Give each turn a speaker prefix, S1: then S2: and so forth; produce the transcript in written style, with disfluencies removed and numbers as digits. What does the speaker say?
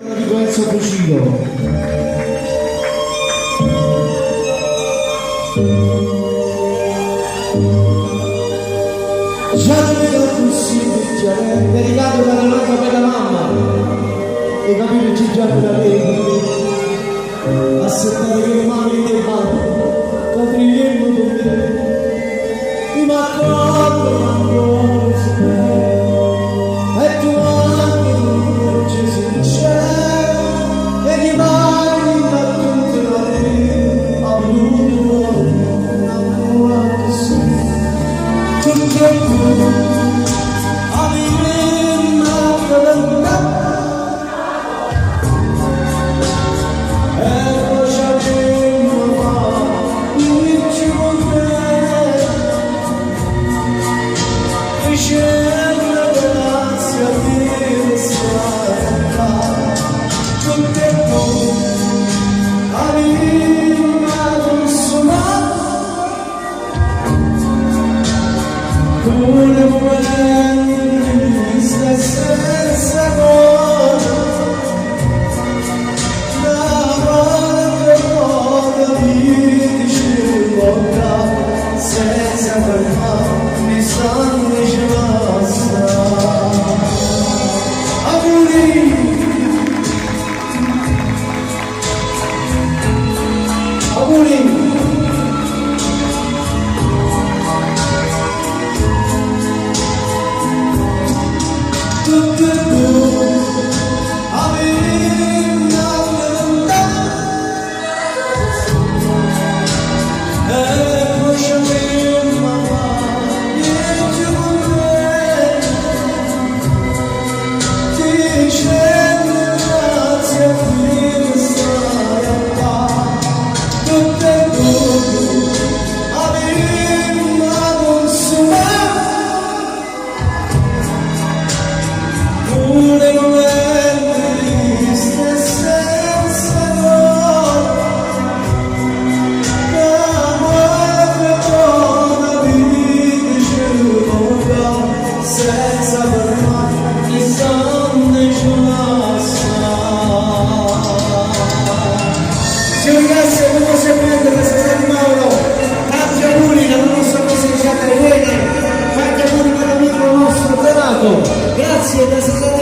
S1: Dico Enzo Fucino. Già non vedo possibile, dedicato dalla nostra bella mamma e capire ci già da lei aspettare che le mani del mano capiremo con me ma quando non si e tu anche tu ci si cielo e gli mani da tutte le a voluto una così tutto tu grazie da